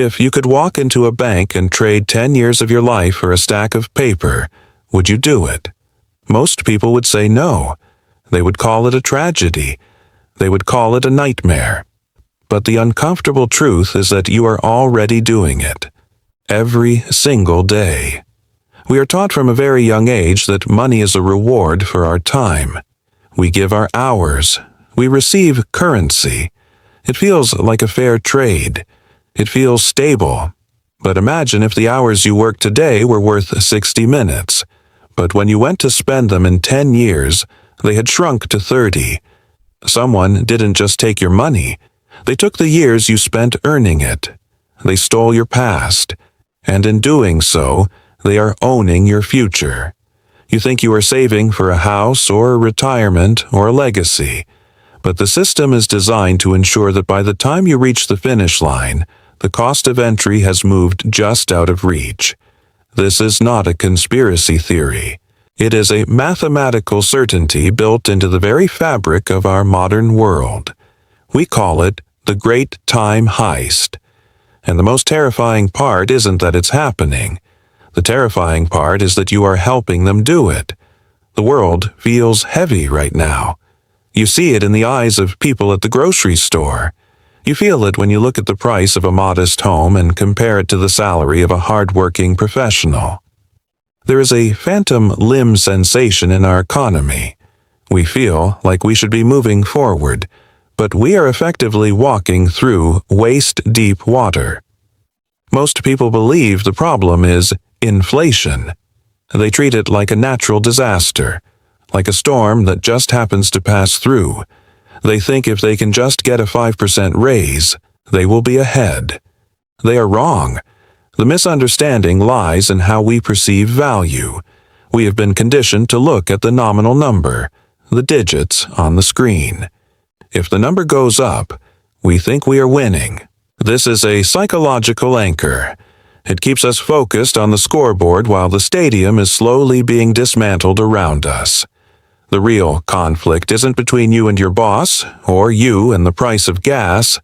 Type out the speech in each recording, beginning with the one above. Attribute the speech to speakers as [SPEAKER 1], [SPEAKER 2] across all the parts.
[SPEAKER 1] If you could walk into a bank and trade 10 years of your life for a stack of paper, would you do it? Most people would say no. They would call it a tragedy. They would call it a nightmare. But the uncomfortable truth is that you are already doing it. Every single day. We are taught from a very young age that money is a reward for our time. We give our hours. We receive currency. It feels like a fair trade. It feels stable. But imagine if the hours you work today were worth 60 minutes. But when you went to spend them in 10 years, they had shrunk to 30. Someone didn't just take your money. They took the years you spent earning it. They stole your past. And in doing so, they are owning your future. You think you are saving for a house or a retirement or a legacy. But the system is designed to ensure that by the time you reach the finish line, the cost of entry has moved just out of reach. This is not a conspiracy theory. It is a mathematical certainty built into the very fabric of our modern world. We call it the Great Time Heist. And the most terrifying part isn't that it's happening. The terrifying part is that you are helping them do it. The world feels heavy right now. You see it in the eyes of people at the grocery store. You feel it when you look at the price of a modest home and compare it to the salary of a hard-working professional. There is a phantom limb sensation in our economy. We feel like we should be moving forward, but we are effectively walking through waist-deep water. Most people believe the problem is inflation. They treat it like a natural disaster, like a storm that just happens to pass through. They think if they can just get a 5% raise, they will be ahead. They are wrong. The misunderstanding lies in how we perceive value. We have been conditioned to look at the nominal number, the digits on the screen. If the number goes up, we think we are winning. This is a psychological anchor. It keeps us focused on the scoreboard while the stadium is slowly being dismantled around us. The real conflict isn't between you and your boss, or you and the price of gas.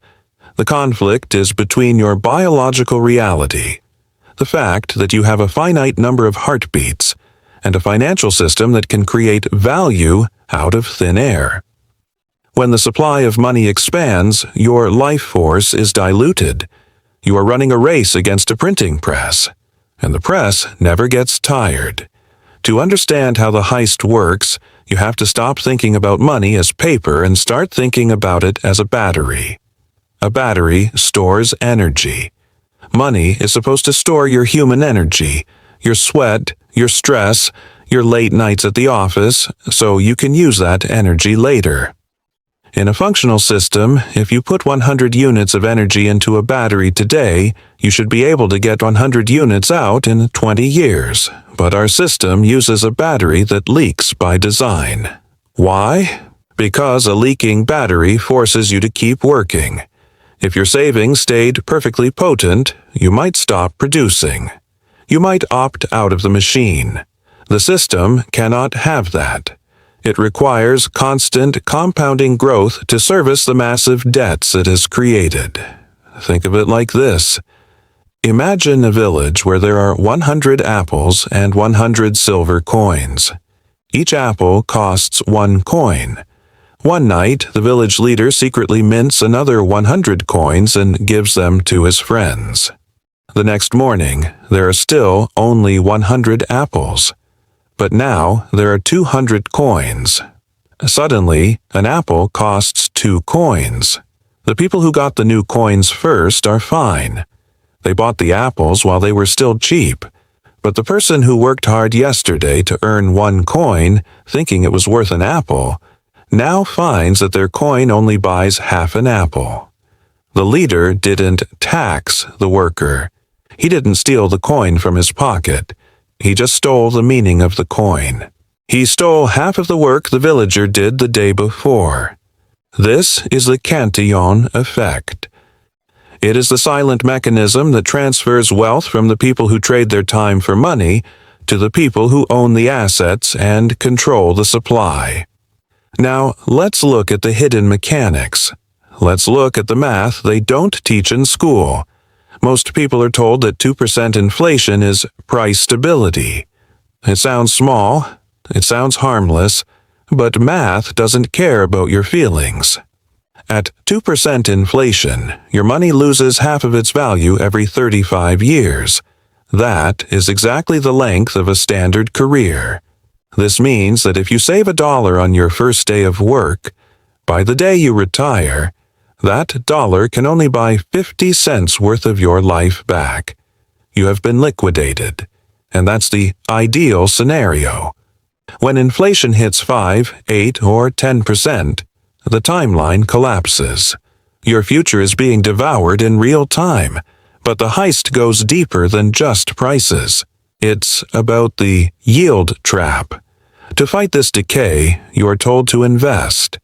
[SPEAKER 1] The conflict is between your biological reality, the fact that you have a finite number of heartbeats, and a financial system that can create value out of thin air. When the supply of money expands, your life force is diluted. You are running a race against a printing press, and the press never gets tired. To understand how the heist works, you have to stop thinking about money as paper and start thinking about it as a battery. A battery stores energy. Money is supposed to store your human energy, your sweat, your stress, your late nights at the office, so you can use that energy later. In a functional system, if you put 100 units of energy into a battery today, you should be able to get 100 units out in 20 years. But our system uses a battery that leaks by design. Why? Because a leaking battery forces you to keep working. If your savings stayed perfectly potent, you might stop producing. You might opt out of the machine. The system cannot have that. It requires constant compounding growth to service the massive debts it has created. Think of it like this. Imagine a village where there are 100 apples and 100 silver coins. Each apple costs 1 coin. One night, the village leader secretly mints another 100 coins and gives them to his friends. The next morning, there are still only 100 apples. But now there are 200 coins. Suddenly, an apple costs 2 coins. The people who got the new coins first are fine. They bought the apples while they were still cheap. But the person who worked hard yesterday to earn 1 coin, thinking it was worth an apple, now finds that their coin only buys half an apple. The leader didn't tax the worker. He didn't steal the coin from his pocket. He just stole the meaning of the coin. He stole half of the work the villager did the day before. This is the Cantillon effect. It is the silent mechanism that transfers wealth from the people who trade their time for money to the people who own the assets and control the supply. Now, let's look at the hidden mechanics. Let's look at the math they don't teach in school. Most people are told that 2% inflation is price stability. It sounds small, it sounds harmless, but math doesn't care about your feelings. At 2% inflation, your money loses half of its value every 35 years. That is exactly the length of a standard career. This means that if you save $1 on your first day of work, by the day you retire, that dollar can only buy 50 cents worth of your life back. You have been liquidated, and that's the ideal scenario. When inflation hits 5, 8, or 10%, the timeline collapses. Your future is being devoured in real time, but the heist goes deeper than just prices. It's about the yield trap. To fight this decay, you are told to invest.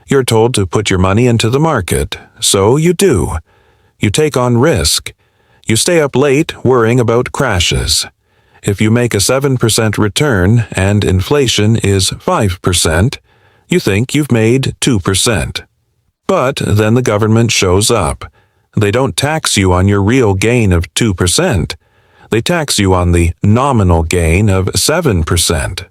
[SPEAKER 1] You're told to put your money into the market, so you do. You take on risk. You stay up late worrying about crashes. If you make a 7% return and inflation is 5%, you think you've made 2%. But then the government shows up. They don't tax you on your real gain of 2%. They tax you on the nominal gain of 7%.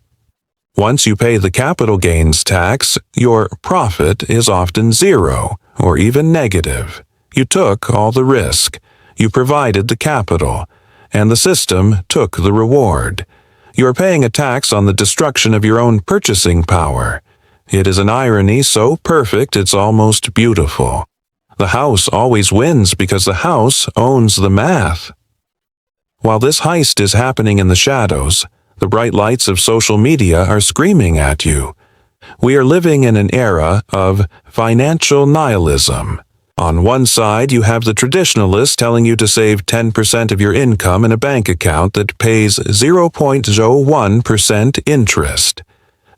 [SPEAKER 1] Once you pay the capital gains tax, your profit is often zero or even negative. You took all the risk. You provided the capital, and the system took the reward. You are paying a tax on the destruction of your own purchasing power. It is an irony so perfect it's almost beautiful. The house always wins because the house owns the math. While this heist is happening in the shadows, the bright lights of social media are screaming at you. We are living in an era of financial nihilism. On one side, you have the traditionalists telling you to save 10% of your income in a bank account that pays 0.01% interest.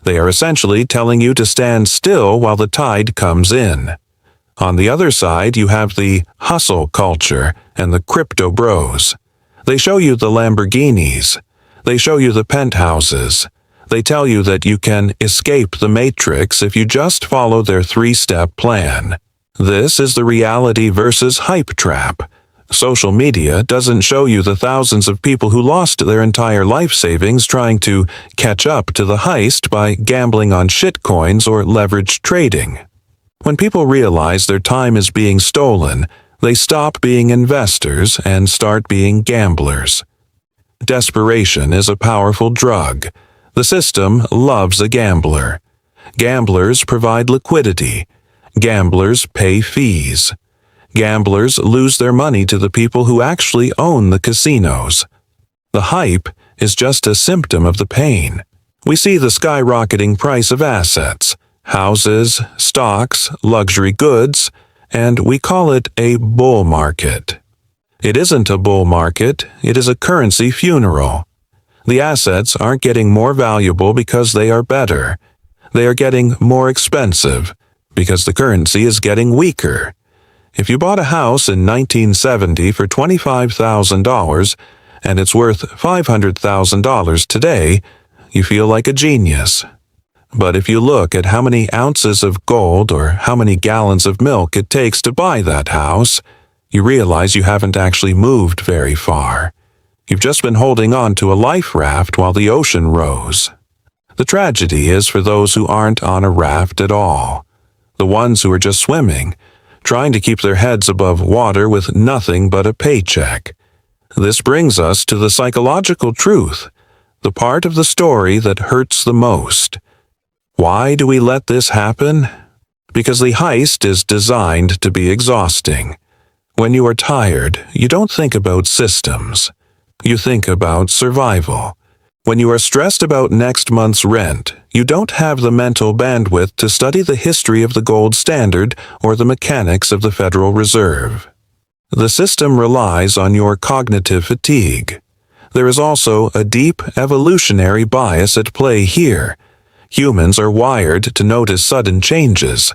[SPEAKER 1] They are essentially telling you to stand still while the tide comes in. On the other side, you have the hustle culture and the crypto bros. They show you the Lamborghinis. They show you the penthouses. They tell you that you can escape the matrix if you just follow their 3-step plan. This is the reality versus hype trap. Social media doesn't show you the thousands of people who lost their entire life savings trying to catch up to the heist by gambling on shitcoins or leveraged trading. When people realize their time is being stolen, they stop being investors and start being gamblers. Desperation is a powerful drug. The system loves a gambler. Gamblers provide liquidity. Gamblers pay fees. Gamblers lose their money to the people who actually own the casinos. The hype is just a symptom of the pain. We see the skyrocketing price of assets, houses, stocks, luxury goods, and we call it a bull market. It isn't a bull market, it is a currency funeral. The assets aren't getting more valuable because they are better. They are getting more expensive because the currency is getting weaker. If you bought a house in 1970 for $25,000 and it's worth $500,000 today, you feel like a genius. But if you look at how many ounces of gold or how many gallons of milk it takes to buy that house, you realize you haven't actually moved very far. You've just been holding on to a life raft while the ocean rose. The tragedy is for those who aren't on a raft at all. The ones who are just swimming, trying to keep their heads above water with nothing but a paycheck. This brings us to the psychological truth, the part of the story that hurts the most. Why do we let this happen? Because the heist is designed to be exhausting. When you are tired, you don't think about systems. You think about survival. When you are stressed about next month's rent, you don't have the mental bandwidth to study the history of the gold standard or the mechanics of the Federal Reserve. The system relies on your cognitive fatigue. There is also a deep evolutionary bias at play here. Humans are wired to notice sudden changes.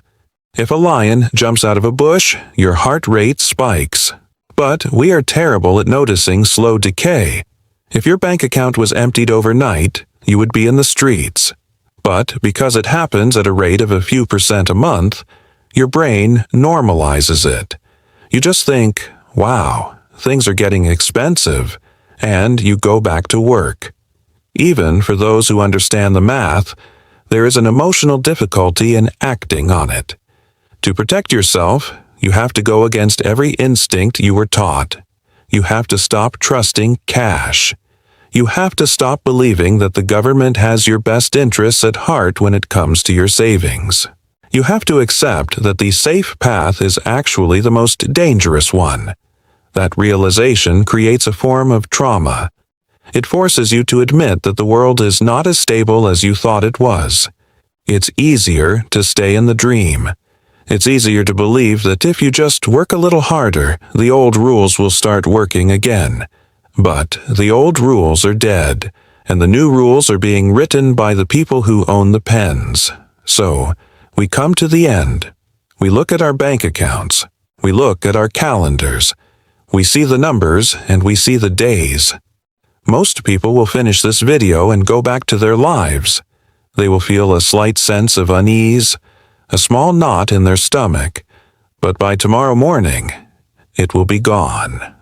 [SPEAKER 1] If a lion jumps out of a bush, your heart rate spikes. But we are terrible at noticing slow decay. If your bank account was emptied overnight, you would be in the streets. But because it happens at a rate of a few % a month, your brain normalizes it. You just think, wow, things are getting expensive, and you go back to work. Even for those who understand the math, there is an emotional difficulty in acting on it. To protect yourself, you have to go against every instinct you were taught. You have to stop trusting cash. You have to stop believing that the government has your best interests at heart when it comes to your savings. You have to accept that the safe path is actually the most dangerous one. That realization creates a form of trauma. It forces you to admit that the world is not as stable as you thought it was. It's easier to stay in the dream. It's easier to believe that if you just work a little harder, the old rules will start working again. But the old rules are dead, and the new rules are being written by the people who own the pens. So, we come to the end. We look at our bank accounts. We look at our calendars. We see the numbers and we see the days. Most people will finish this video and go back to their lives. They will feel a slight sense of unease, a small knot in their stomach, but by tomorrow morning, it will be gone.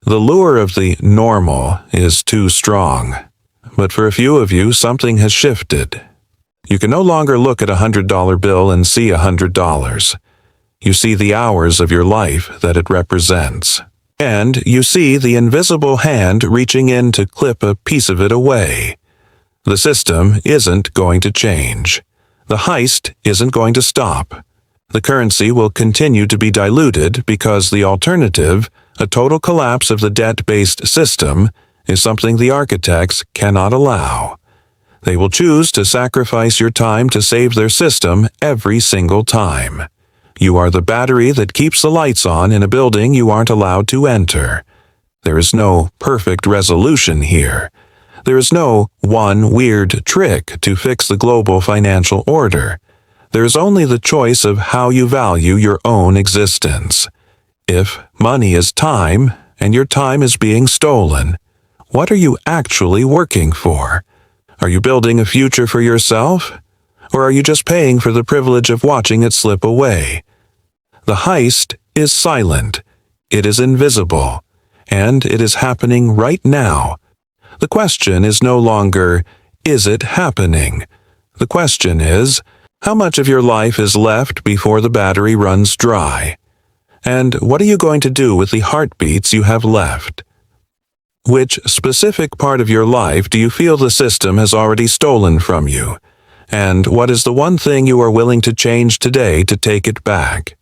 [SPEAKER 1] The lure of the normal is too strong, but for a few of you, something has shifted. You can no longer look at a $100 bill and see $100. You see the hours of your life that it represents. And you see the invisible hand reaching in to clip a piece of it away. The system isn't going to change. The heist isn't going to stop. The currency will continue to be diluted because the alternative, a total collapse of the debt-based system, is something the architects cannot allow. They will choose to sacrifice your time to save their system every single time. You are the battery that keeps the lights on in a building you aren't allowed to enter. There is no perfect resolution here. There is no one weird trick to fix the global financial order. There is only the choice of how you value your own existence. If money is time, and your time is being stolen, what are you actually working for? Are you building a future for yourself? Or are you just paying for the privilege of watching it slip away? The heist is silent. It is invisible. And it is happening right now. The question is no longer, is it happening? The question is, how much of your life is left before the battery runs dry? And what are you going to do with the heartbeats you have left? Which specific part of your life do you feel the system has already stolen from you? And what is the one thing you are willing to change today to take it back?